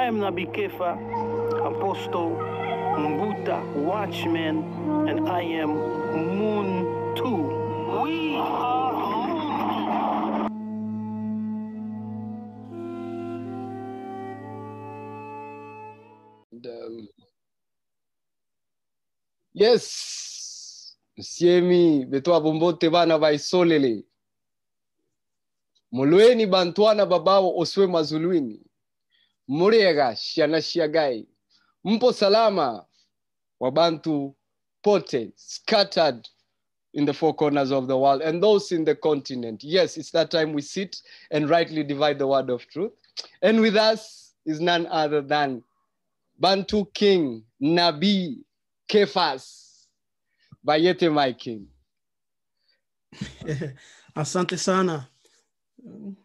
I am Nabii Kefa, Apostle, Mbuta, Watchman, and I am Moon 2. We are Yes, Siemi, betua bombote bana baisolele. Mulueni bantuana babao oswe mazuluini. Muriega shiana shiagai. Mpo salama wabantu pote scattered in the four corners of the world and those in the continent. Yes, it's that time we sit and rightly divide the word of truth. And with us is none other than Bantu King, Nabii, KEFAS. Bayete my king. Asante sana. You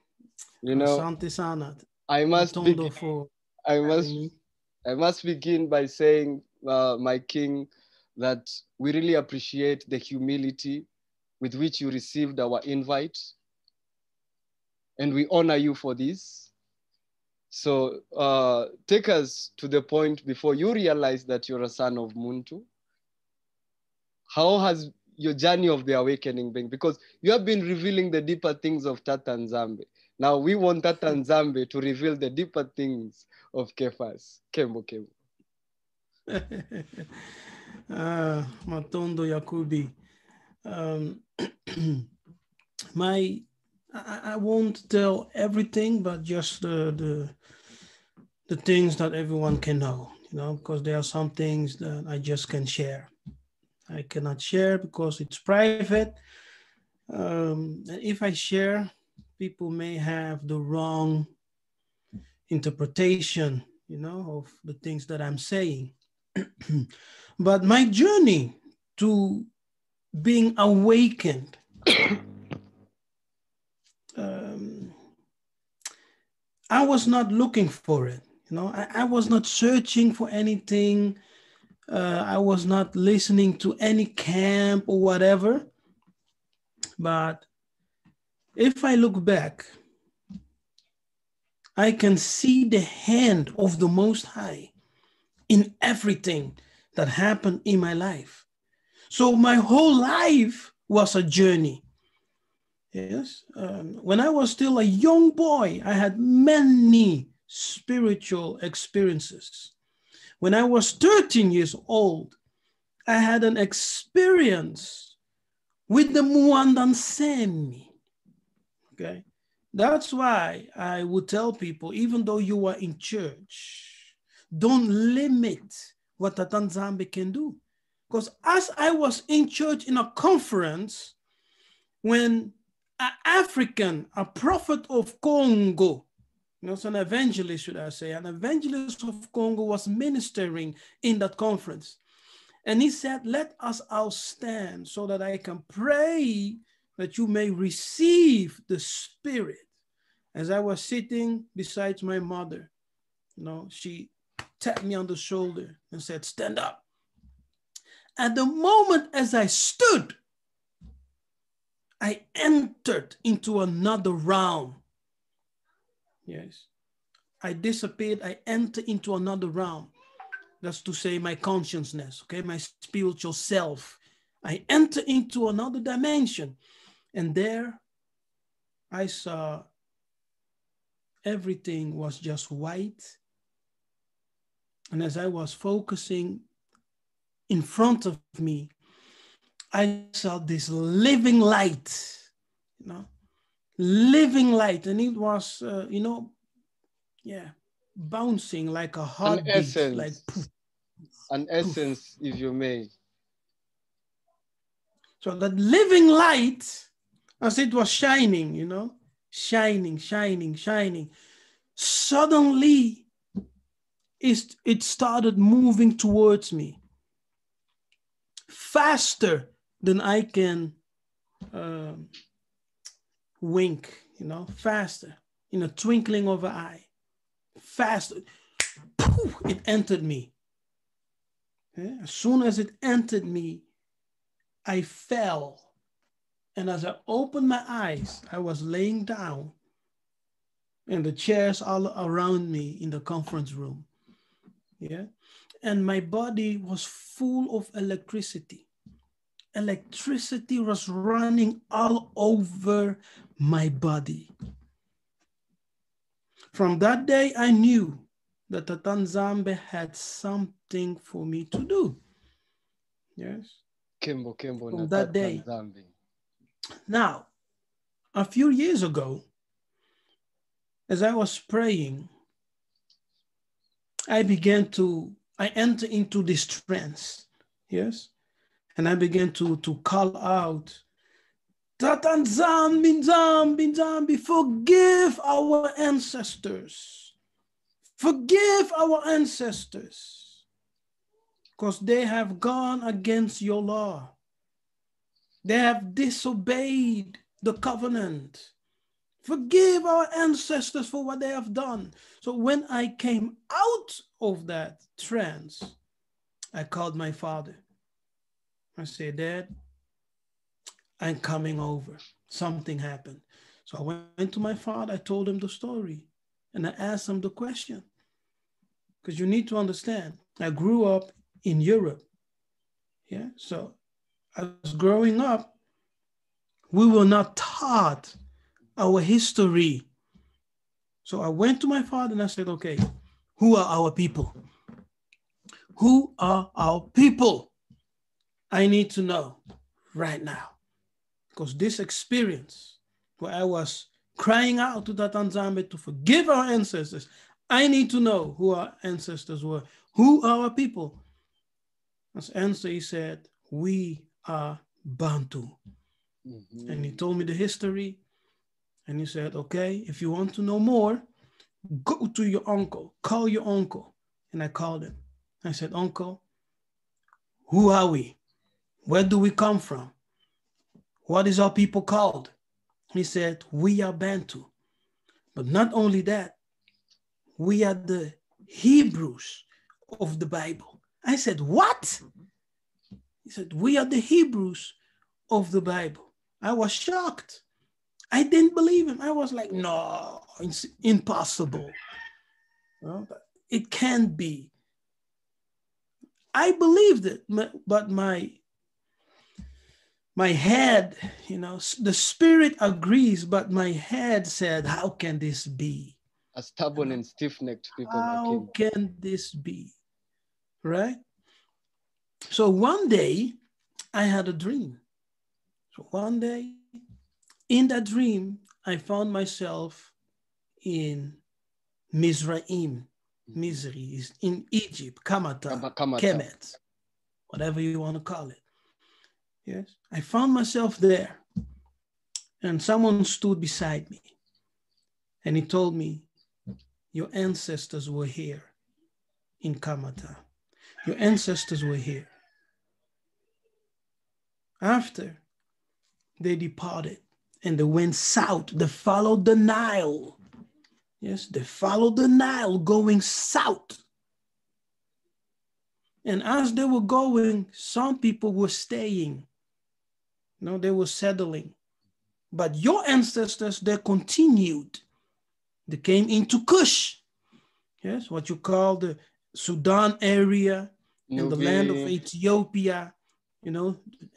know, Asante sana. I must begin by saying, my king, that we really appreciate the humility with which you received our invite. And we honor you for this. So take us to the point before you realize that you're a son of Muntu. How has your journey of the awakening been? Because you have been revealing the deeper things of TATA and NZAMBI. Now we want TATA and NZAMBI to reveal the deeper things of KEFAS. Kemo. Matondo Yakubi. I won't tell everything, but just the things that everyone can know, you know, because there are some things that I just can share. I cannot share because it's private. And if I share, people may have the wrong interpretation, you know, of the things that I'm saying. But my journey to being awakened, I was not looking for it. You know, I was not searching for anything. I was not listening to any camp or whatever. But if I look back, I can see the hand of the Most High in everything that happened in my life. So my whole life was a journey. Yes. When I was still a young boy, I had many spiritual experiences. When I was 13 years old, I had an experience with the NZAMBI. Okay. That's why I would tell people, even though you are in church, don't limit what the NZAMBI can do. Because as I was in church in a conference, when an African, a prophet of Congo, you know, so an evangelist, should I say, an evangelist of Congo was ministering in that conference. And he said, let us all stand so that I can pray that you may receive the Spirit. As I was sitting beside my mother, you know, she tapped me on the shoulder and said, stand up. At the moment as I stood, I entered into another realm. Yes. I disappeared. I entered into another realm. That's to say my consciousness, okay, my spiritual self. I entered into another dimension. And there I saw everything was just white. And as I was focusing in front of me, I saw this living light, you know, living light. And it was, you know, yeah, bouncing like a heartbeat. An essence, like poof, an essence, poof. If you may. So that living light, as it was shining, you know, shining. Suddenly, it started moving towards me faster than I can wink, you know, faster, in a twinkling of an eye, faster. Poof, it entered me. Yeah? As soon as it entered me, I fell. And as I opened my eyes, I was laying down. and the chairs all around me in the conference room. Yeah. And my body was full of electricity. Electricity was running all over my body. From that day, I knew that the NZAMBI had something for me to do. Yes. Kembo From that day. NZAMBI. Now, a few years ago, as I was praying, I entered into this trance. Yes. And I began to call out, TATA NZAMBI, NZAMBI, NZAMBI, forgive our ancestors. Forgive our ancestors, because they have gone against your law. They have disobeyed the covenant. Forgive our ancestors for what they have done. So when I came out of that trance, I called my father. I said, Dad, I'm coming over. Something happened. So I went to my father. I told him the story. And I asked him the question. Because you need to understand, I grew up in Europe. Yeah. So as growing up, we were not taught our history. So I went to my father and I said, okay, who are our people? Who are our people? I need to know right now. Because this experience where I was crying out to TATA NZAMBI to forgive our ancestors, I need to know who our ancestors were. Who are our people? As answer, he said, we are Bantu. Mm-hmm. And he told me the history. And he said, okay, if you want to know more, go to your uncle, call your uncle. And I called him. I said, Uncle, who are we? Where do we come from? What is our people called? He said, we are Bantu. But not only that, we are the Hebrews of the Bible. I said, what? He said, we are the Hebrews of the Bible. I was shocked. I didn't believe him. I was like, no, it's impossible. Well, it can't be. I believed it, but my head, the spirit agrees, but my head said, how can this be? A stubborn and stiff-necked people. How can this be? Right? So one day I had a dream. So one day in that dream, I found myself in Mizraim. Misri is in Egypt, Kamata, Kemet, whatever you want to call it. Yes, I found myself there, and someone stood beside me, and he told me, your ancestors were here in Kamata. Your ancestors were here. After they departed and they went south, they followed the Nile. Yes, they followed the Nile going south. And as they were going, some people were staying. They were settling. But your ancestors, they continued. They came into Kush. Yes, what you call the Sudan area and the land of Ethiopia,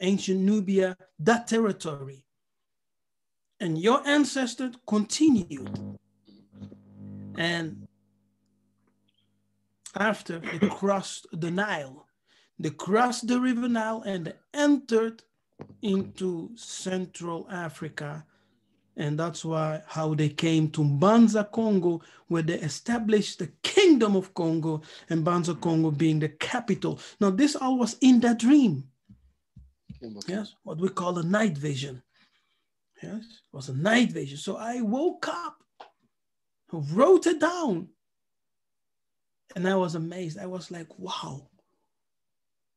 ancient Nubia, that territory. And your ancestors continued. And after they crossed the Nile, they crossed the river Nile and they entered into Central Africa. And that's how they came to Mbanza, Congo, where they established the Kingdom of Congo, and Mbanza, Congo being the capital. Now, this all was in that dream. Yes, what we call a night vision. Yes, it was a night vision. So I woke up, wrote it down, and I was amazed. I was like, wow,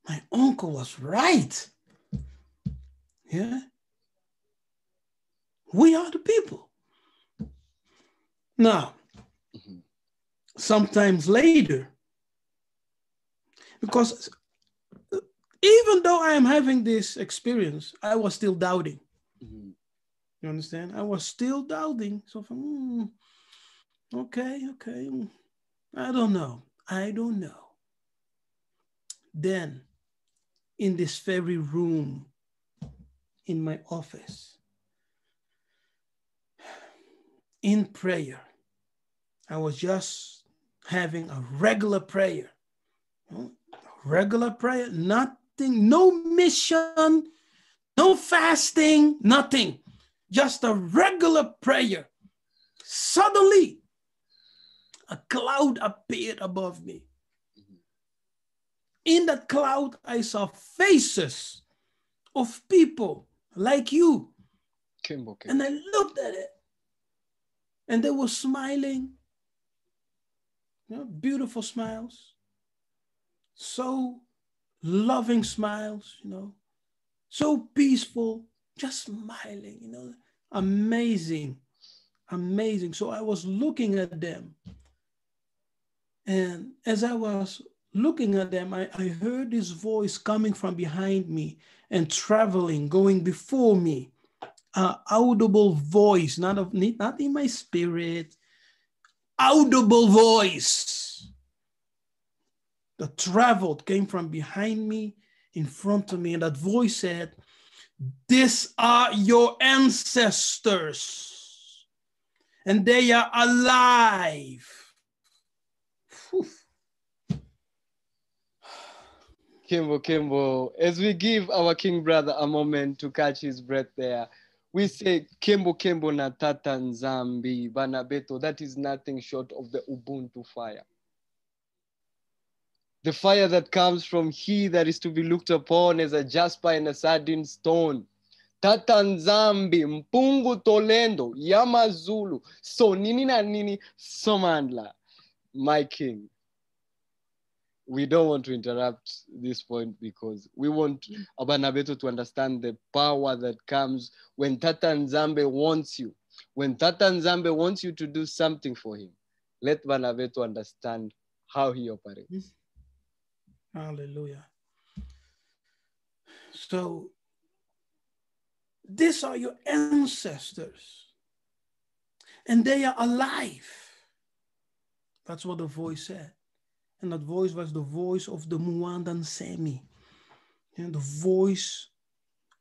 my uncle was right. Yeah. We are the people. Now, sometimes later, because even though I am having this experience, I was still doubting. You understand? I was still doubting. So Okay, okay. I don't know. I don't know. Then, in this very room, in my office, in prayer, I was just having a regular prayer. Regular prayer, nothing, no mission, no fasting, nothing. Just a regular prayer. Suddenly, a cloud appeared above me. In that cloud, I saw faces of people like you. And I looked at it. And they were smiling. You know, beautiful smiles. So loving smiles, you know. So peaceful, just smiling, you know. Amazing. Amazing. So I was looking at them. And as I was looking at them, I heard this voice coming from behind me and traveling, going before me. Audible voice, not in my spirit. Audible voice that traveled, came from behind me, in front of me. And that voice said, "These are your ancestors, and they are alive." Kimbo, as we give our king brother a moment to catch his breath there, we say Kimbo na TATA NZAMBI, Banabeto. That is nothing short of the Ubuntu fire. The fire that comes from he that is to be looked upon as a jasper and a sardine stone. TATA NZAMBI, MPUNGU TOLENDO, Yamazulu, so nini na nini, Somandla, my king. We don't want to interrupt this point because we want Abanabeto to understand the power that comes when TATA NZAMBI wants you. When TATA NZAMBI wants you to do something for him, let Banabeto understand how he operates. Hallelujah. So, these are your ancestors, and they are alive. That's what the voice said. And that voice was the voice of the Mwandan Semi, and the voice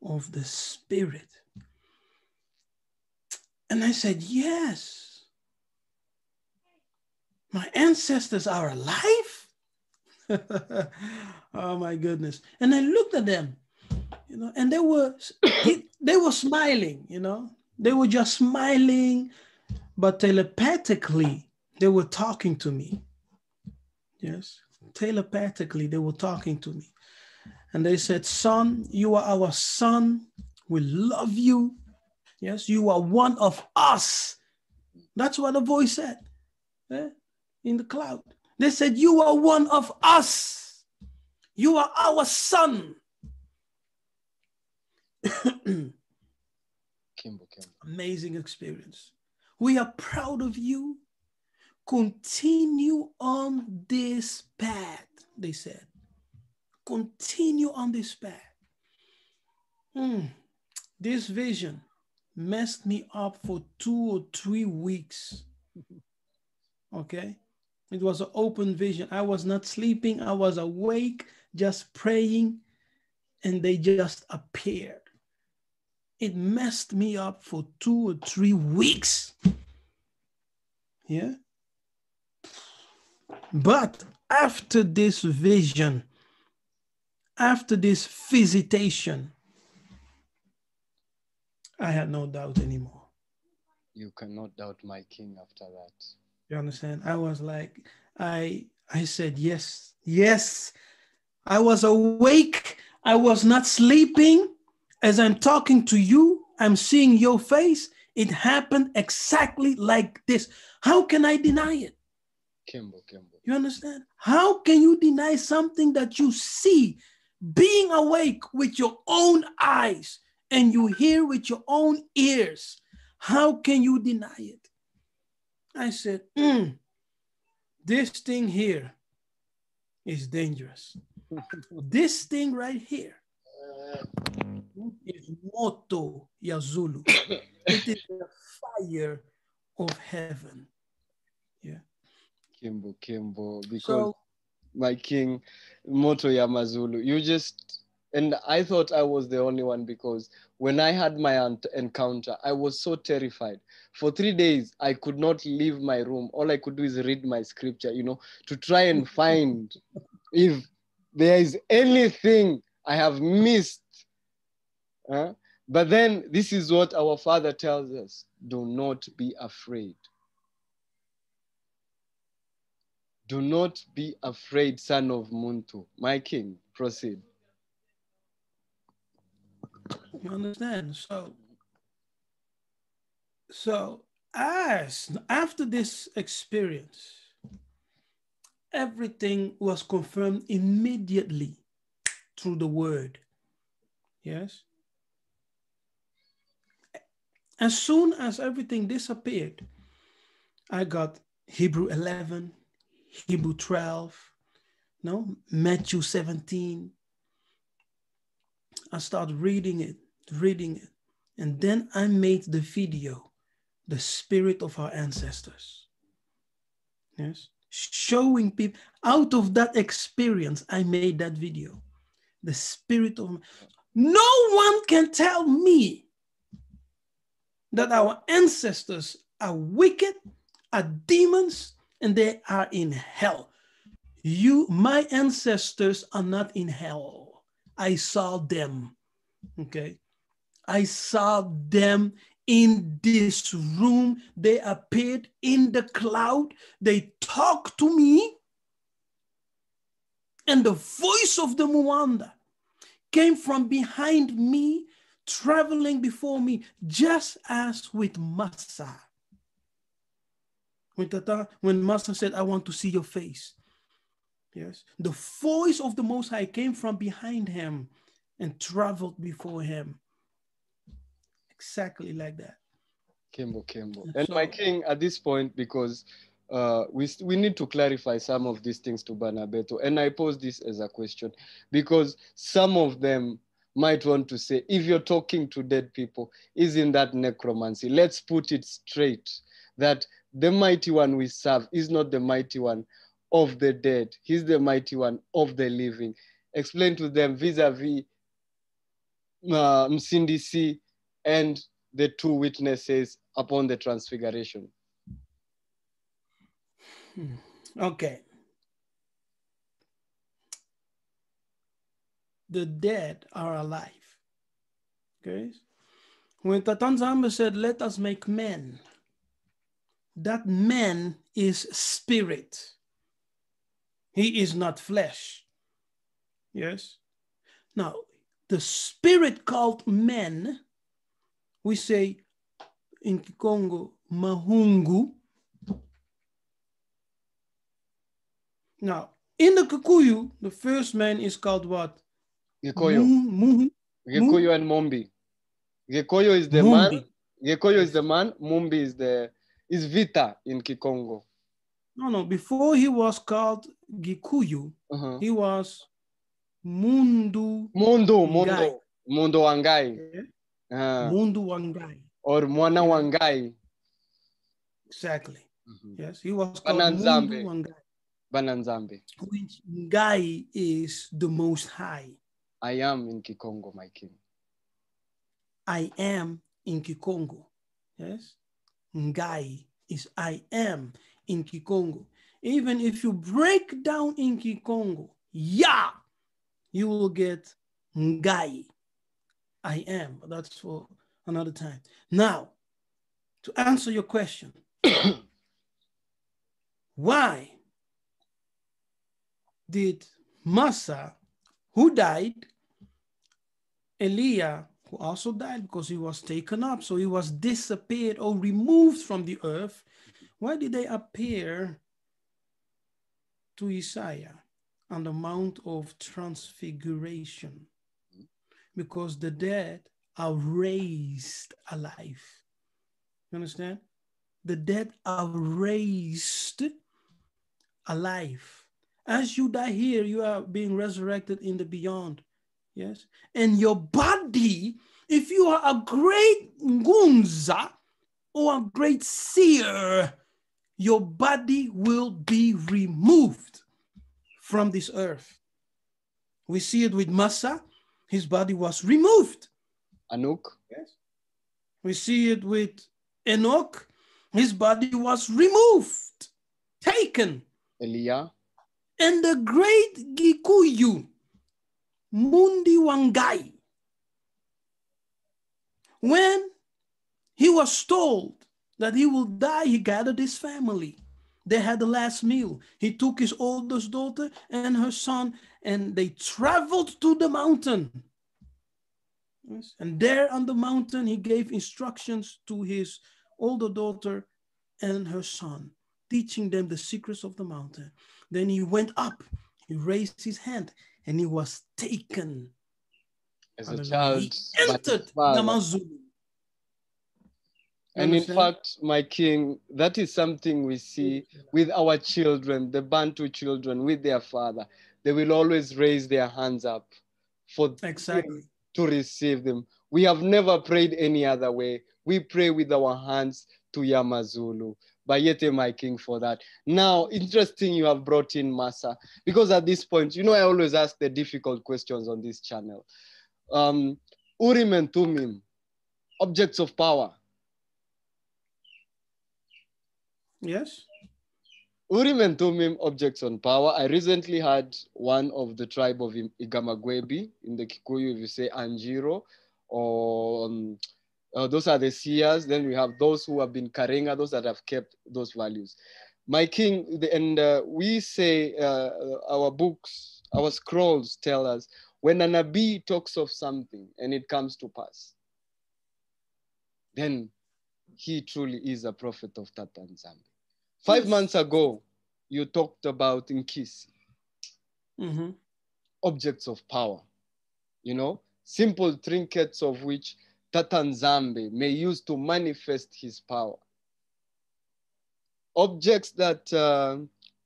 of the Spirit. And I said, yes, my ancestors are alive. Oh my goodness. And I looked at them, you know, and they were smiling, you know, they were just smiling, but telepathically, they were talking to me. Yes, telepathically, they were talking to me. And they said, "Son, you are our son. We love you. Yes, you are one of us." That's what the voice said, in the cloud. They said, "You are one of us. You are our son." Amazing experience. We are proud of you. Continue on this path, they said. Continue on this path. This vision messed me up for 2 or 3 weeks. Okay? It was an open vision. I was not sleeping. I was awake, just praying, and they just appeared. It messed me up for 2 or 3 weeks. Yeah? But after this vision, after this visitation, I had no doubt anymore. You cannot doubt my king after that. You understand? I was like, I said, yes, yes. I was awake. I was not sleeping. As I'm talking to you, I'm seeing your face. It happened exactly like this. How can I deny it? Kimbo. You understand? How can you deny something that you see, being awake with your own eyes and you hear with your own ears? How can you deny it? I said, this thing here is dangerous. This thing right here is Moto Yazulu. It is the fire of heaven. Yeah. Kimbo, because So my king, Moto Yamazulu, you just, and I thought I was the only one, because when I had my encounter, I was so terrified. For 3 days, I could not leave my room. All I could do is read my scripture, you know, to try and find if there is anything I have missed. But then this is what our Father tells us: do not be afraid. Do not be afraid, son of Muntu. My king, proceed. you understand? So as after this experience, everything was confirmed immediately through the word. Yes. As soon as everything disappeared, I got Hebrew 11, Hebrew 12, no, Matthew 17. I started reading it. And then I made the video, The Spirit of Our Ancestors. Yes. Showing people, out of that experience, I made that video. The Spirit of, no one can tell me that our ancestors are wicked, are demons, and they are in hell. My ancestors are not in hell. I saw them, okay? I saw them in this room. They appeared in the cloud. They talked to me. And the voice of the Mwanda came from behind me, traveling before me, just as with Massa. When Massa said, I want to see your face. Yes, the voice of the Most High came from behind him and traveled before him. Exactly like that. Kimbo. And so, my king, at this point, because we need to clarify some of these things to Banabeto, and I pose this as a question, because some of them might want to say, if you're talking to dead people, isn't that necromancy? Let's put it straight, that the mighty one we serve is not the mighty one of the dead. He's the mighty one of the living. Explain to them vis-a-vis Msindisi and the two witnesses upon the transfiguration. Okay. The dead are alive. Okay. When TATA NZAMBI said, let us make men, that man is spirit. He is not flesh. Yes. Now, the spirit called men, we say in Congo, MPUNGU. Now, in the Kikuyu, the first man is called what? Gikoyo. Gikoyo and Mombi. Gikoyo is the Mumbi. man. Gikoyo is the man. Mumbi is Vita in Kikongo. No. Before he was called Gikuyu, he was Mundu Wangai. Yeah. Mundu Wangai. Or Mwana Wangai. Exactly. Yes, he was called Mundu Wangai. Bananzambe. Which Ngai is the Most High. I am in Kikongo, my king. I am in Kikongo. Yes. Ngai is I am in Kikongo. Even if you break down in Kikongo, ya, you will get Ngai. I am. But that's for another time. Now, to answer your question, why did Massa, who died, Elijah, who also died because he was taken up, so he was disappeared or removed from the earth, why did they appear to Isaiah on the Mount of Transfiguration? Because the dead are raised alive. You understand? The dead are raised alive. As you die here, you are being resurrected in the beyond. Yes. And your body, if you are a great Ngunza or a great seer, your body will be removed from this earth. We see it with Massa. His body was removed. Anuk. Yes. We see it with Enoch. His body was removed, taken. Elia. And the great Gikuyu, Mundi Wangai, when he was told that he will die, he gathered his family. They had the last meal. He took his oldest daughter and her son, and they traveled to the mountain. Yes. And there on the mountain, he gave instructions to his older daughter and her son, teaching them the secrets of the mountain. Then he went up, he raised his hand, and he was taken. As a child, he entered Namazulu. And in fact, my king, that is something we see with our children, the Bantu children, with their father. They will always raise their hands up for him to receive them. We have never prayed any other way. We pray with our hands to Yamazulu. Bayete, my king, for that. Now, interesting you have brought in Massa, because at this point, you know, I always ask the difficult questions on this channel. Urim and Tumim, objects of power. Yes. Urim and Tumim, objects on power. I recently had one of the tribe of Igamagwebi in the Kikuyu, if you say Anjiro, or those are the seers. Then we have those who have been Karenga, those that have kept those values. My king, and we say our books, our scrolls tell us when a Nabii talks of something and it comes to pass, then he truly is a prophet of TATA NZAMBI. 5 months ago, you talked about Kisi, objects of power, you know, simple trinkets of which TATA NZAMBI may use to manifest his power. Objects that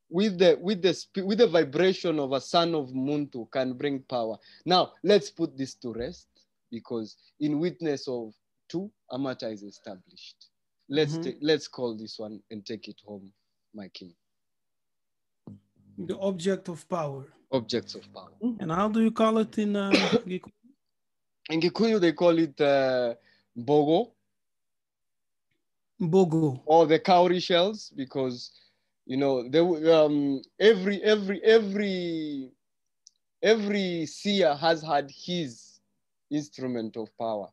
with the vibration of a son of Muntu can bring power. Now, let's put this to rest, because in witness of 2, a matter is established. Let's call this one and take it home, my king. The object of power. Objects of power. And how do you call it in Gikuyu? In Gikuyu, they call it Bogo. Bogo. Or the cowrie shells, because, you know, every seer has had his instrument of power,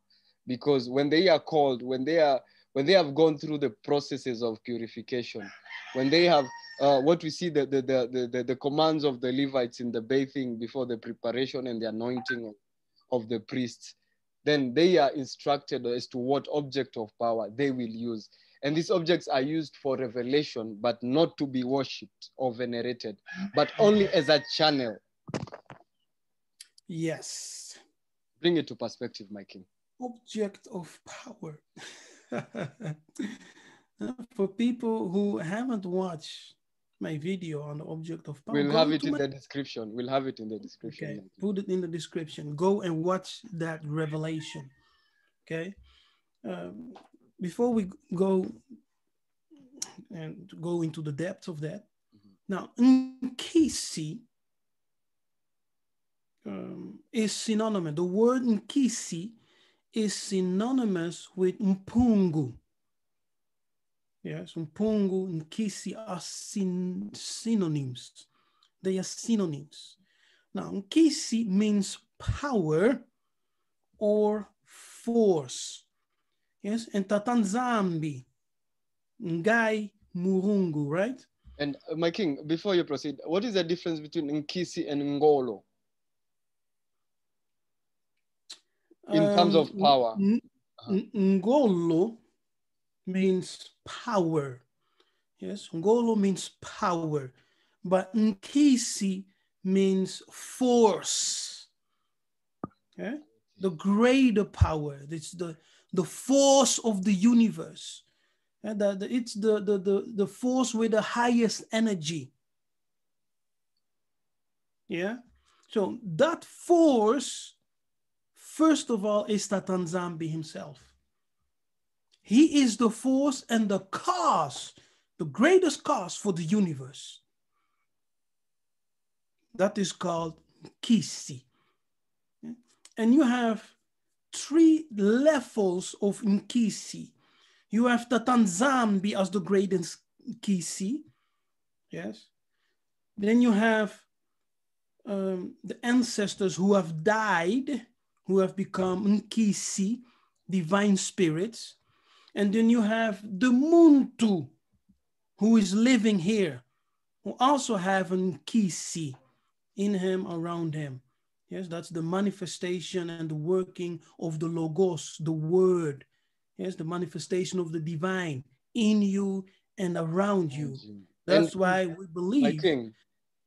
because when they are called, when they have gone through the processes of purification, when they have what we see the commands of the Levites in the bathing before the preparation and the anointing of the priests, then they are instructed as to what object of power they will use. And these objects are used for revelation, but not to be worshipped or venerated, but only as a channel. Yes. Bring it to perspective, my king. Object of power. For people who haven't watched my video on the object of power, we'll have it in the description. We'll have it in the description. Okay, put it in the description. Go and watch that revelation. Okay. Before we go and go into the depth of that, now Kisi is synonymous. The word Kisi is synonymous with MPUNGU. Yes, MPUNGU and Kisi are synonyms. They are synonyms. Now, Kisi means power or force. Yes, and TATA NZAMBI, NGAI, MULUNGU, right? And my king, before you proceed, what is the difference between Kisi and Ngolo in terms of power? Ngolo means power. Yes, Ngolo means power, but Nkisi means force. Okay? The greater power. It's the force of the universe. And it's the force with the highest energy. Yeah. So that force, first of all, is TATA NZAMBI himself. He is the force and the cause, the greatest cause for the universe. That is called Kisi. And you have 3 levels of Kisi. You have the NZAMBI as the greatest Kisi. Yes. Then you have the ancestors who have died, who have become Kisi, divine spirits. And then you have the Muntu, who is living here, who also have an Kisi in him, around him. Yes, that's the manifestation and the working of the Logos, the word. Yes, the manifestation of the divine in you and around you. That's why we believe. My king,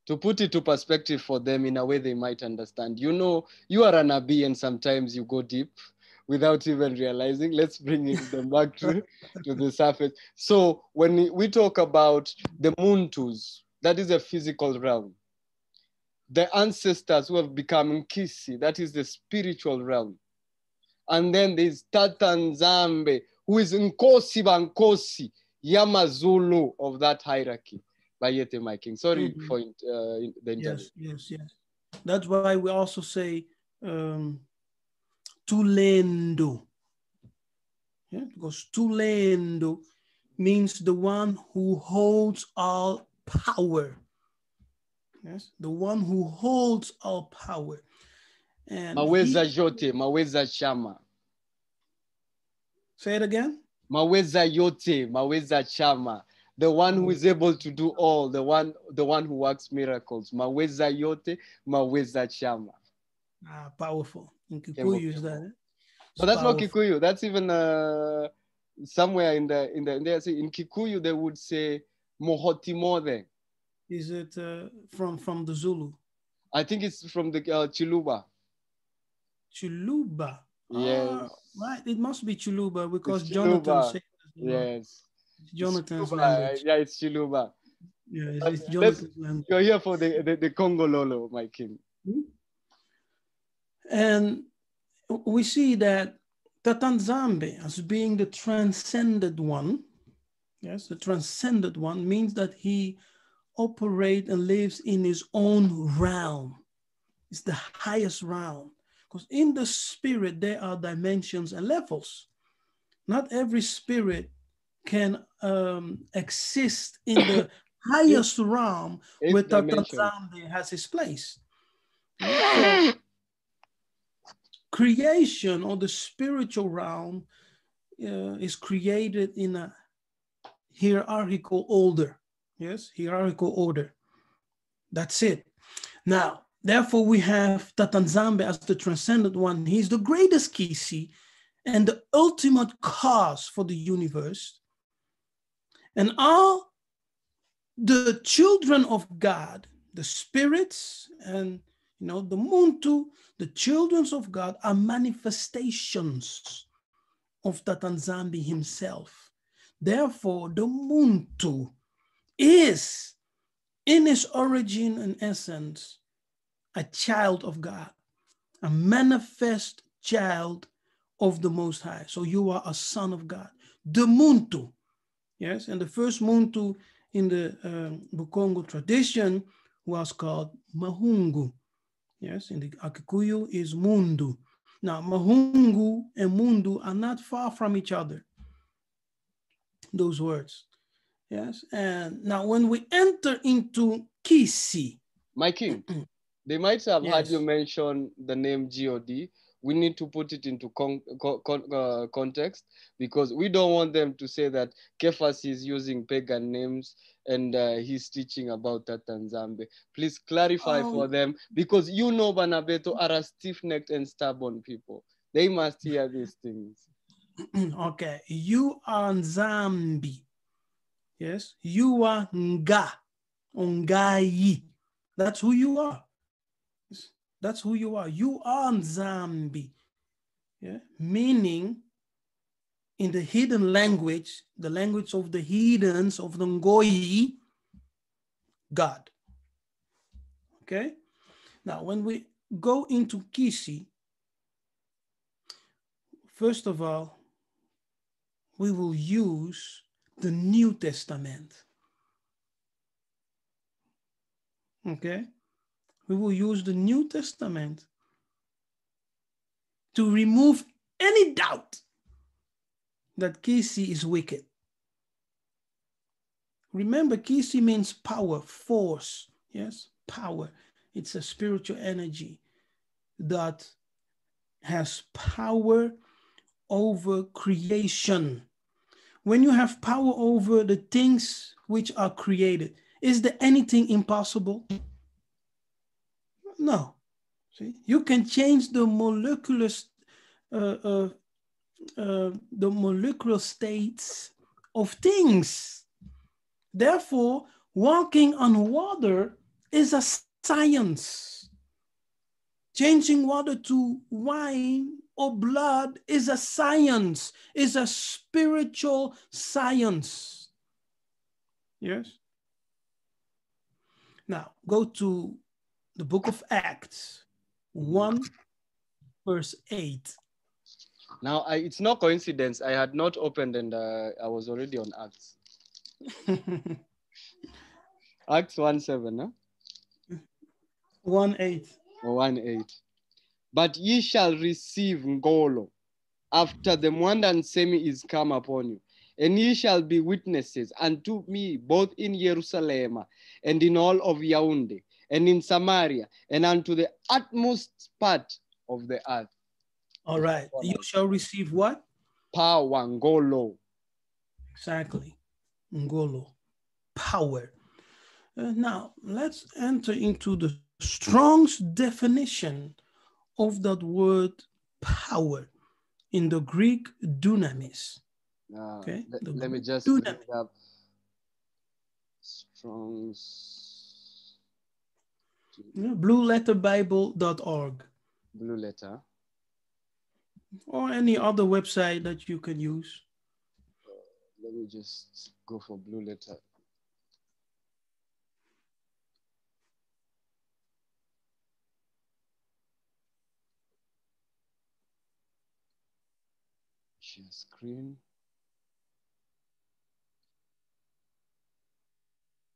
to put it to perspective for them in a way they might understand. You know, you are a Nabii and sometimes you go deep without even realizing. Let's bring them back to the surface. So when we talk about the Muntus, that is a physical realm. The ancestors who have become Kisi, that is the spiritual realm. And then there's TATA NZAMBI, who is Nkosi Bankosi, Yamazulu of that hierarchy. Bayete, my king. Sorry for the interview. Yes. That's why we also say TOLENDO. Yeah, because TOLENDO means the one who holds all power. Yes, the one who holds all power. And Maweza yote, maweza chama. Say it again. Maweza yote, maweza chama. The one who is able to do all, the one who works miracles. Maweza yote, maweza chama. Ah, powerful. In Kikuyu is that? But that's not Kikuyu. That's even somewhere in Kikuyu they would say mohotimode. Is it from the Zulu? I think it's from the Chiluba. Chiluba. Yes. Right. It must be Chiluba because It's Jonathan Chiluba. said Yes. Jonathan's Chiluba. language. Yeah, it's Chiluba. Yeah, it's Jonathan's language. You're here for the Congo Lolo, my king. And we see that TATA NZAMBI as being the transcended one. Yes, the transcended one means that he operates and lives in his own realm. It's the highest realm. Because in the spirit, there are dimensions and levels. Not every spirit can exist in the highest realm where TATA NZAMBI has his place. So, creation or the spiritual realm is created in a hierarchical order. Yes, hierarchical order. That's it. Now, therefore, we have TATA NZAMBI as the transcendent one. He's the greatest Kisi and the ultimate cause for the universe. And all the children of God, the spirits and the Muntu, the children of God are manifestations of TATA NZAMBI himself. Therefore, the Muntu is, in his origin and essence, a child of God, a manifest child of the Most High. So you are a son of God. The Muntu, yes, and the first Muntu in the Bukongo tradition was called MPUNGU. Yes, in the Akikuyu is Mundu. Now, Mahungu and Mundu are not far from each other, those words. Yes, and now when we enter into Kisi. My king, they might have heard you mention the name God. We need to put it into context because we don't want them to say that KEFAS is using pagan names and he's teaching about TATA NZAMBI. Please clarify for them because Banabeto are a stiff-necked and stubborn people. They must hear these things. Okay, you are NZAMBI. Yes, you are NGAI. That's who you are. That's who you are. You are NZAMBI. Yeah? Meaning, in the hidden language, the language of the heathens, of the NGAI, God. Okay? Now, when we go into Kisi, first of all, we will use the New Testament. Okay? We will use the New Testament to remove any doubt that Kisi is wicked. Remember, Kisi means power, force. Yes, power. It's a spiritual energy that has power over creation. When you have power over the things which are created, is there anything impossible? No. See, you can change the molecular states of things. Therefore, walking on water is a science. Changing water to wine or blood is a science, is a spiritual science. Yes? Now, go to the book of Acts, 1 verse 8. Now, it's no coincidence. I had not opened and I was already on Acts. Acts 1:7, huh? 1:8. Or 1:8. But ye shall receive ngolo after the Mwandan Semi is come upon you, and ye shall be witnesses unto me both in Jerusalem and in all of Yaoundé and in Samaria and unto the utmost part of the earth. All right. You shall receive what? Power, ngolo. Exactly. Ngolo. Power. Now, let's enter into the Strong's definition of that word power in the Greek dunamis. Okay. Let me just bring it up. Strong's. Blueletterbible.org. Blue letter. Or any other website that you can use. Let me just go for blue letter. Share screen.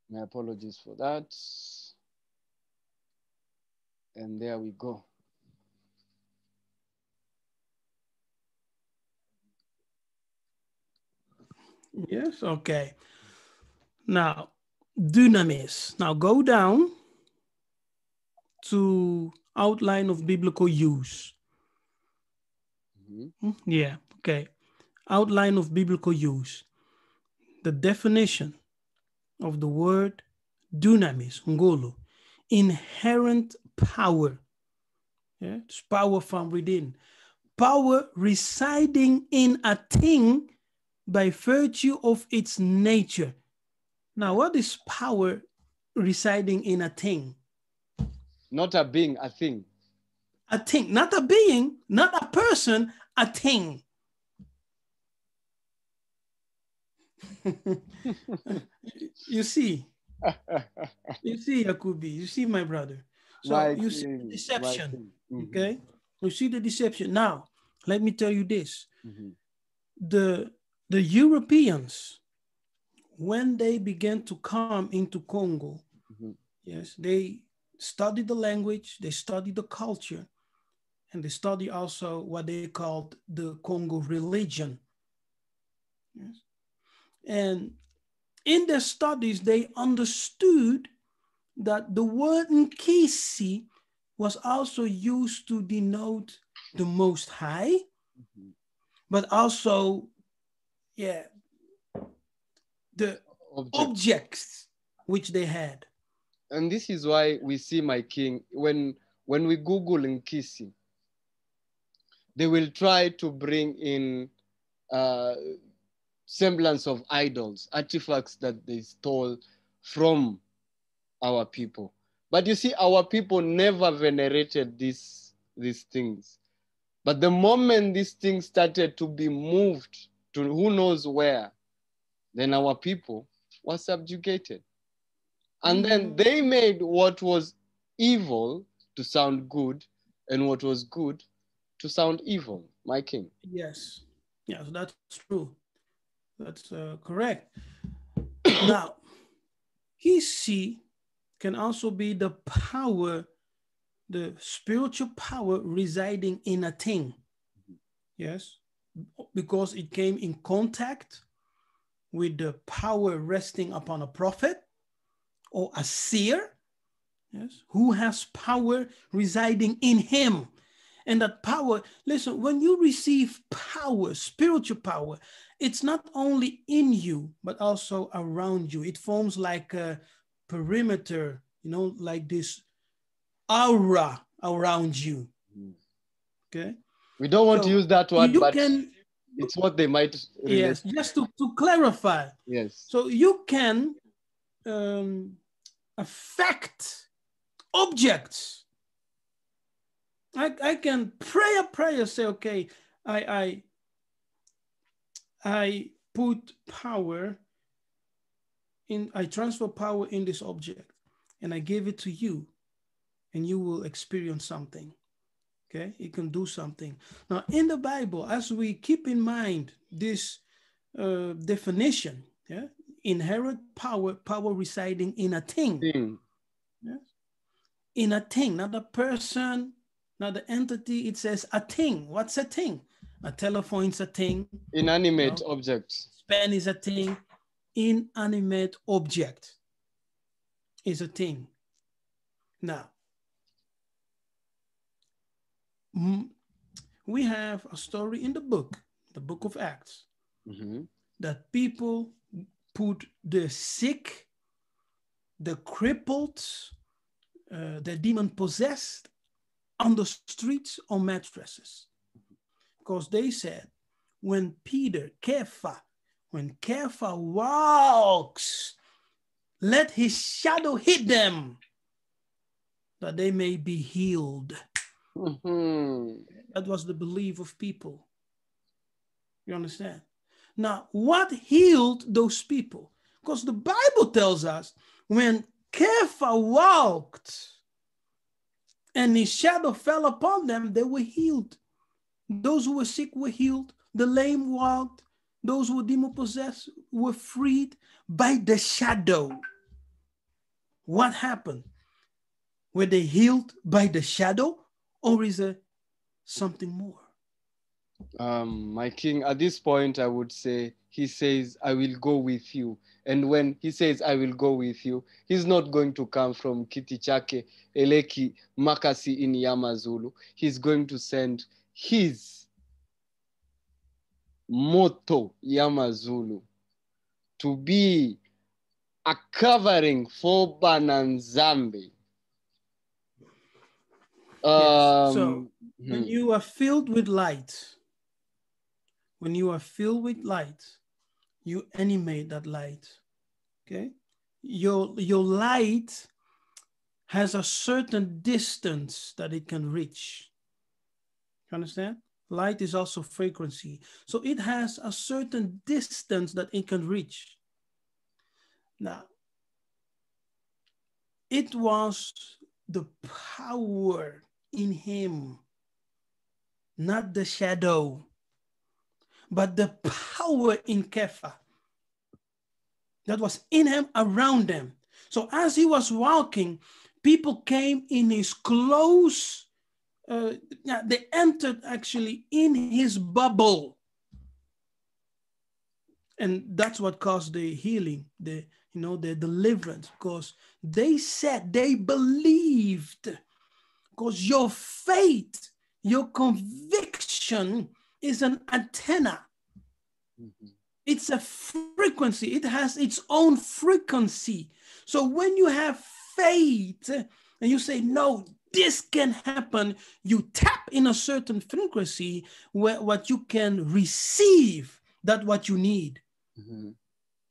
My apologies for that. And there we go. Yes, okay. Now, dunamis. Now go down to outline of biblical use. Yeah, okay. Outline of biblical use. The definition of the word dunamis, ngolo, inherent power. Yeah, it's power from within. Power residing in a thing by virtue of its nature. Now, what is power residing in a thing? Not a being, a thing. A thing, not a being, not a person, a thing. You see, Yakubi, you see, my brother. So you see the deception, okay? You see the deception. Now, let me tell you this. The Europeans, when they began to come into Congo, yes, they studied the language, they studied the culture, and they studied also what they called the Congo religion. Yes. And in their studies, they understood that the word Kisi was also used to denote the Most High, but also, yeah, the objects which they had. And this is why we see, my king, when we Google Kisi, they will try to bring in semblance of idols, artifacts that they stole from our people. But you see, our people never venerated these things. But the moment these things started to be moved to who knows where, then our people were subjugated. And then they made what was evil to sound good and what was good to sound evil, my king. Yes, yes, that's true. That's correct. Now, Kisi can also be the power, the spiritual power residing in a thing. Yes, because it came in contact with the power resting upon a prophet or a seer, yes, who has power residing in him. And that power, listen, when you receive power, spiritual power, it's not only in you, but also around you. It forms like a perimeter, you know, like this aura around you. Okay. We don't want to use that word, but it's what they might relate. Yes, just to clarify. Yes. So you can affect objects. I can pray a prayer, say, okay, I put power in, I transfer power in this object and I give it to you and you will experience something. Okay, it can do something. Now in the Bible, as we keep in mind this definition, yeah, inherent power, power residing in a thing. Yes? In a thing, not a person, not the entity. It says a thing. What's a thing? A telephone is a thing. Inanimate object. Pen is a thing. Inanimate object is a thing. Now, we have a story in the book of Acts, that people put the sick, the crippled, the demon possessed on the streets on mattresses. Because they said, when when Kefa walks, let his shadow hit them, that they may be healed. That was the belief of people. You understand? Now, what healed those people? Because the Bible tells us when Kefa walked and his shadow fell upon them, they were healed. Those who were sick were healed. The lame walked. Those who were demon-possessed were freed by the shadow. What happened? Were they healed by the shadow, or is there something more? My king, at this point, I would say, he says, I will go with you. And when he says, I will go with you, he's not going to come from Kiti Chake, Eleki, Makasi in Yamazulu. He's going to send his moto Yamazulu to be a covering for NZAMBI. Yes. So when you are filled with light, you animate that light. Okay, your light has a certain distance that it can reach. You understand? Light is also frequency, so it has a certain distance that it can reach. Now, it was the power in him, not the shadow, but the power in Kefa that was in him, around them. So as he was walking, people came in his close, they entered actually in his bubble. And that's what caused the healing, the deliverance, because they said, they believed, because your faith, your conviction is an antenna. It's a frequency. It has its own frequency. So when you have faith and you say, no, this can happen, you tap in a certain frequency where what you can receive, that what you need. You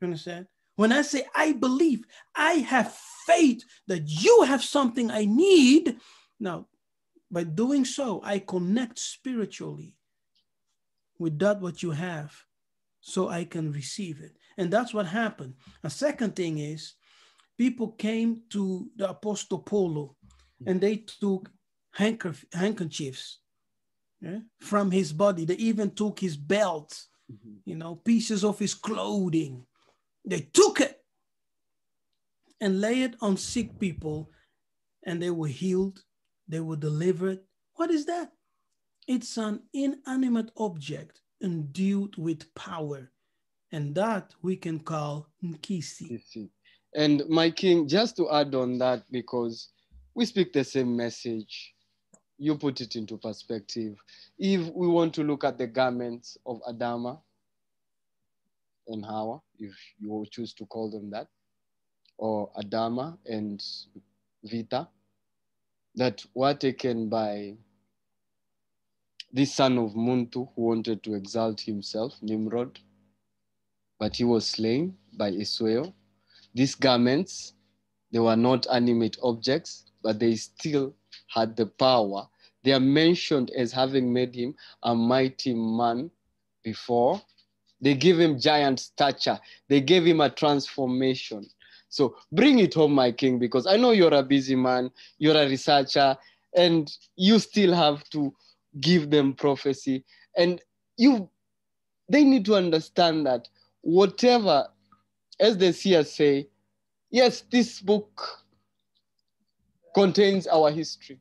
understand? When I say, I believe, I have faith that you have something I need. Now, by doing so, I connect spiritually with that what you have, so I can receive it. And that's what happened. A second thing is, people came to the Apostle Paulo and they took handkerchiefs from his body. They even took his belt you know, pieces of his clothing. They took it and lay it on sick people, and they were healed. They were delivered. What is that? It's an inanimate object endued with power, and that we can call Kisi. And my king, just to add on that, because we speak the same message, you put it into perspective. If we want to look at the garments of Adama and Hawa, if you will choose to call them that, or Adama and Vita, that were taken by this son of Muntu who wanted to exalt himself, Nimrod, but he was slain by Israel. These garments, they were not animate objects, but they still had the power. They are mentioned as having made him a mighty man before. They give him giant stature. They gave him a transformation. So bring it home, my king, because I know you're a busy man, you're a researcher, and you still have to give them prophecy. And they need to understand that whatever, as the seers say, yes, this book contains our history.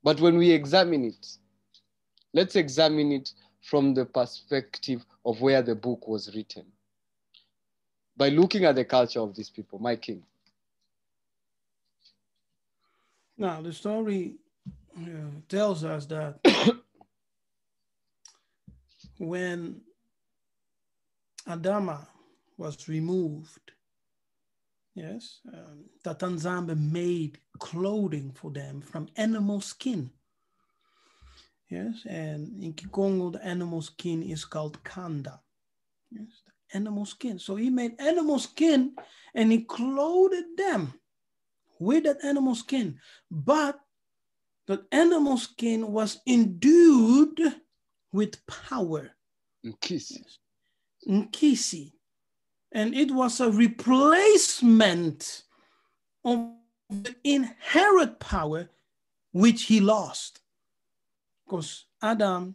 But when we examine it, let's examine it from the perspective of where the book was written. By looking at the culture of these people, my king. Now, the story tells us that when Adama was removed, yes, TATA NZAMBI made clothing for them from animal skin. Yes, and in Kikongo, the animal skin is called kanda. Yes, the animal skin. So he made animal skin and he clothed them with that animal skin. But that animal skin was endued with power. Kisi. Yes. Kisi. And it was a replacement of the inherent power which he lost. Because Adama,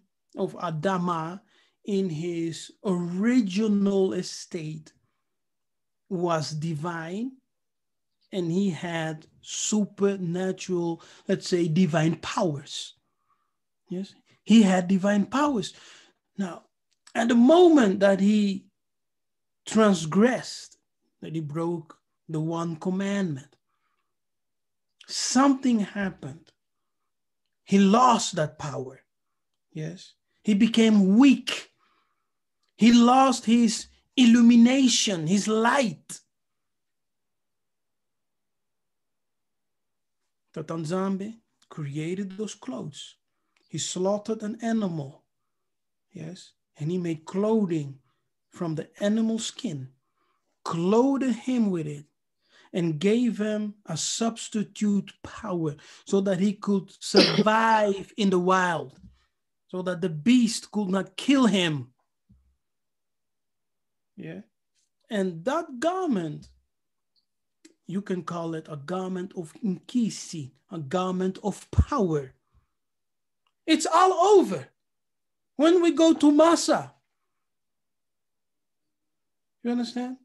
in his original estate, was divine, and he had supernatural, let's say, divine powers. Yes, he had divine powers. Now, at the moment that he transgressed, that he broke the one commandment, something happened. He lost that power. Yes, he became weak. He lost his illumination, his light. TATA NZAMBI created those clothes. He slaughtered an animal, yes, and he made clothing from the animal skin, clothed him with it, and gave him a substitute power so that he could survive in the wild, so that the beast could not kill him. Yeah. And that garment, you can call it a garment of Kisi, a garment of power. It's all over. When we go to Massa, you understand?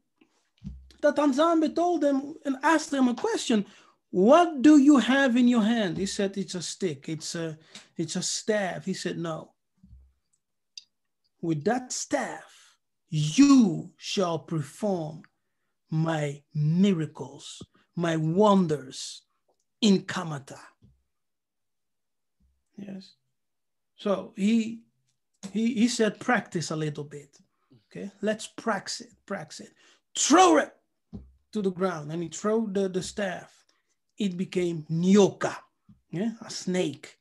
TATA NZAMBI told them and asked them a question. What do you have in your hand? He said, it's a stick. It's a staff. He said, no. With that staff, you shall perform my miracles, my wonders in Kamata. Yes. So he said, practice a little bit. Okay, let's practice it. Throw it to the ground, and he threw the staff. It became nyoka, yeah, a snake.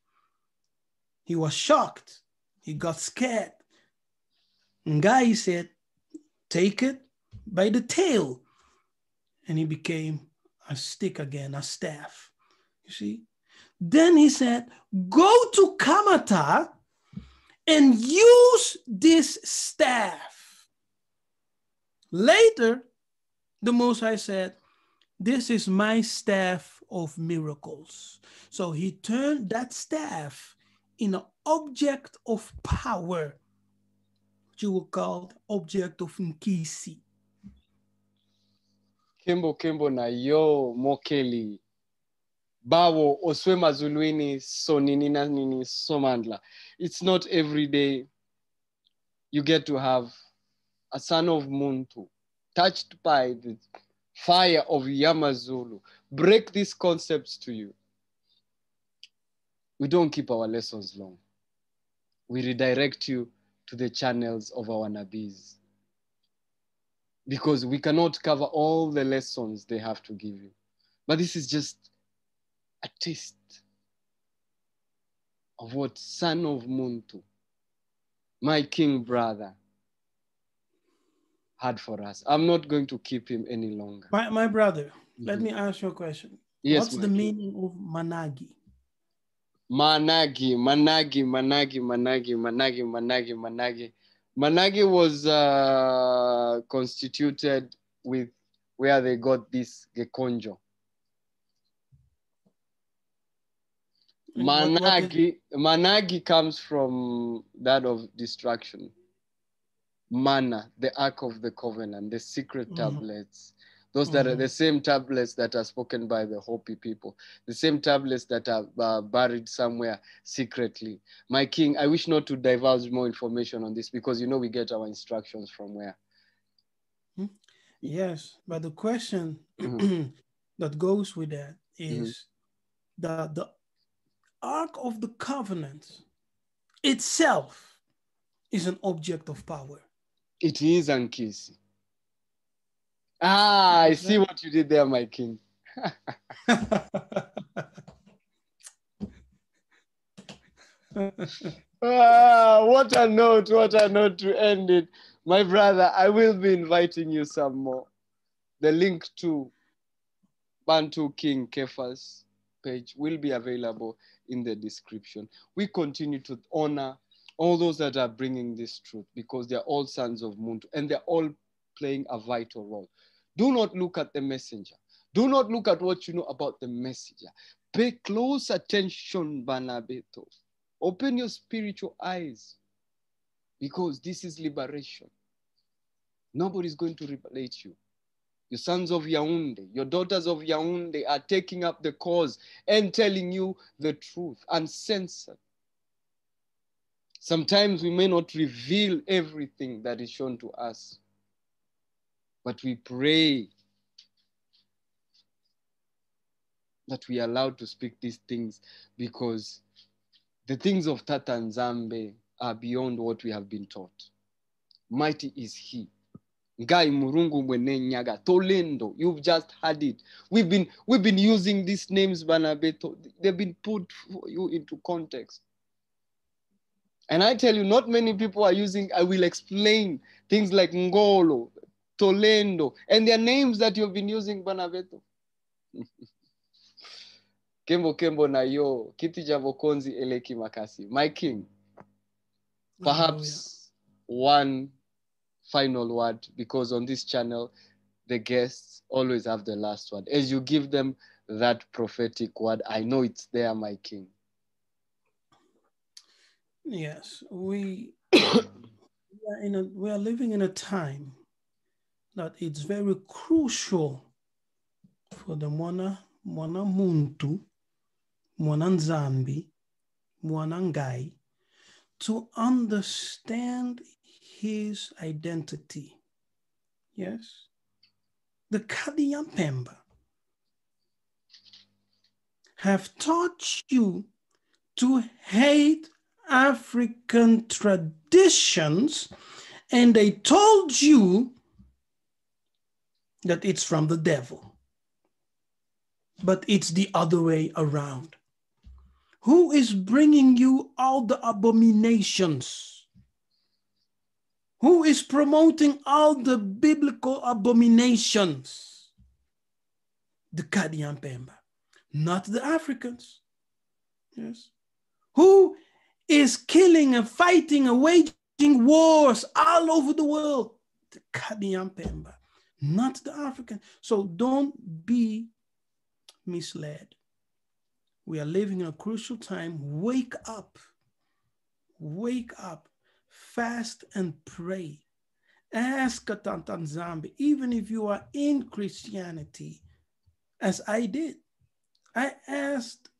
He was shocked. He got scared. NGAI said, take it by the tail. And he became a stick again, a staff. You see? Then he said, go to Kamata and use this staff. Later, the Most High said, this is my staff of miracles. So he turned that staff in an object of power. you will call the object of Kisi. Kembo kembo na yo mokeli. Bawo oswe mazulwini so nini na nini somandla. It's not every day you get to have a son of Muntu touched by the fire of Yamazulu. Break these concepts to you. We don't keep our lessons long. We redirect you to the channels of our Nabees. Because we cannot cover all the lessons they have to give you. But this is just a taste of what son of Muntu, my king brother, had for us. I'm not going to keep him any longer. My brother, let me ask you a question. Yes, what's the meaning of Managi? Managi. Managi was constituted with where they got this Gekonjo. Managi comes from that of destruction. Mana, the Ark of the Covenant, the secret tablets. Those that are the same tablets that are spoken by the Hopi people, the same tablets that are buried somewhere secretly. My king, I wish not to divulge more information on this because you know we get our instructions from where. Yes, but the question that goes with that is that the Ark of the Covenant itself is an object of power. It is, Kisi. I see what you did there, my king. What a note to end it. My brother, I will be inviting you some more. The link to Bantu King KEFAS page will be available in the description. We continue to honor all those that are bringing this truth because they're all sons of Muntu and they're all playing a vital role. Do not look at the messenger. Do not look at what you know about the messenger. Pay close attention, Banabeto. Open your spiritual eyes because this is liberation. Nobody's going to liberate you. Your sons of Yaoundé, your daughters of Yaoundé are taking up the cause and telling you the truth, uncensored. Sometimes we may not reveal everything that is shown to us, but we pray that we are allowed to speak these things because the things of TATA and NZAMBI are beyond what we have been taught. Mighty is he. NGAI, MULUNGU, MWENE, NYAGA, TOLENDO. You've just heard it. We've been using these names, Banabeto. They've been put for you into context. And I tell you, not many people are using, I will explain things like Ngolo, Tolendo, and their names that you've been using, Banabeto. Kembo kembo na yo, kiti javokonzi eleki makasi. My king, perhaps one final word, because on this channel, the guests always have the last word. As you give them that prophetic word, I know it's there, my king. Yes, we are living in a time that it's very crucial for the Mwana Muntu, Mwana NZAMBI, Mwana NGAI to understand his identity. Yes, the Kadiyampemba have taught you to hate African traditions, and they told you that it's from the devil. But it's the other way around. Who is bringing you all the abominations? Who is promoting all the biblical abominations? The Kadiyampemba, not the Africans. Yes. Who is killing and fighting and waging wars all over the world? The Kadiyampemba, not the African. So don't be misled. We are living in a crucial time. Wake up. Wake up. fast and pray. Ask Tata NZAMBI, even if you are in Christianity, as I did. I asked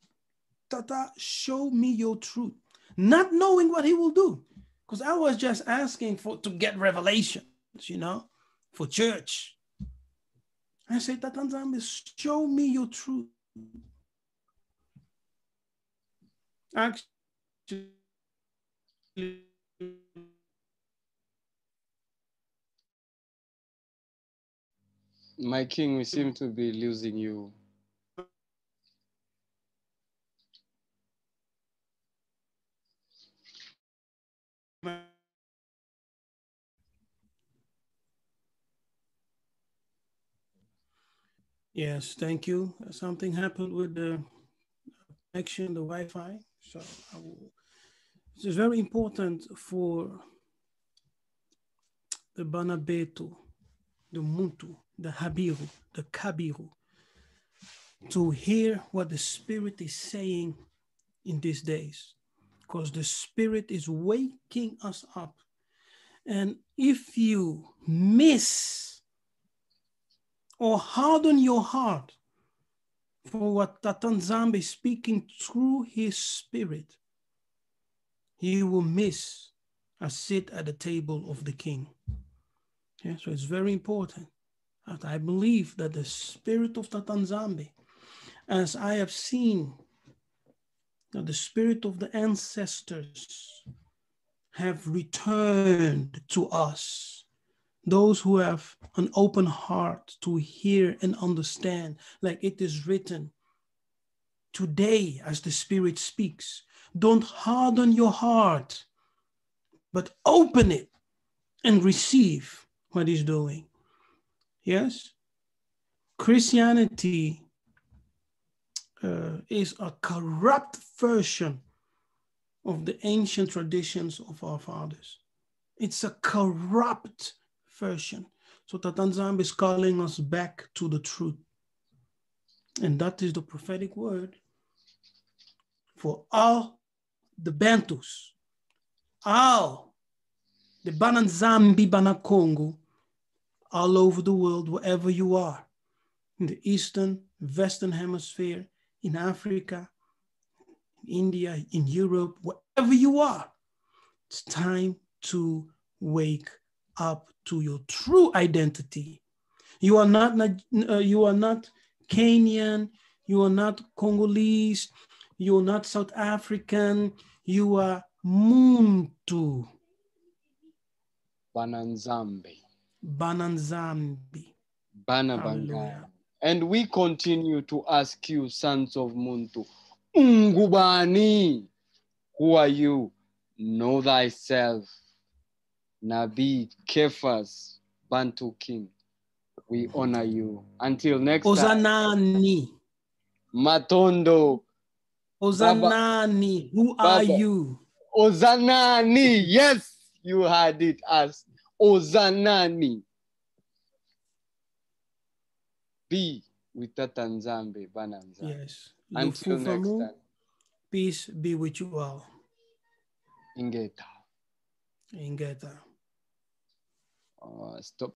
Tata, show me your truth, not knowing what he will do, because I was just asking to get revelations, for church. I said, Tata NZAMBI, show me your truth. Actually, my king, we seem to be losing you. Yes, thank you. Something happened with the connection, the Wi-Fi. So this is very important for the Banabetu, the Muntu, the Habiru, the Kabiru, to hear what the Spirit is saying in these days, because the Spirit is waking us up. And if you miss or harden your heart for what Tata NZAMBI is speaking through his Spirit, you will miss a seat at the table of the King. Yeah, so it's very important. I believe that the Spirit of Tata NZAMBI, as I have seen that the Spirit of the ancestors have returned to us, those who have an open heart to hear and understand, like it is written, today as the Spirit speaks, don't harden your heart, but open it and receive what he's doing. Yes? Christianity is a corrupt version of the ancient traditions of our fathers. It's a corrupt version. So Tata NZAMBI is calling us back to the truth. And that is the prophetic word for all the Bantus, all the Bananzambi Banakongo, all over the world, wherever you are, in the Eastern, Western Hemisphere, in Africa, in India, in Europe, wherever you are, it's time to wake up to your true identity. You are not Kenyan, you are not Congolese, you are not South African, you are Muntu. Bananzambe. Bananzambi. Banabanga. And we continue to ask you, sons of Muntu, Ungubani, who are you? Know thyself. Nabii, KEFAS, Bantu King, we honor you. Until next Ozanani. time. Matondo. Ozanani, who are you? Ozanani, yes, you had it as Ozanani. Be with Tata NZAMBI, Bananza. Yes. Until next time. Peace be with you all. Ingeta. Ingeta. Stop.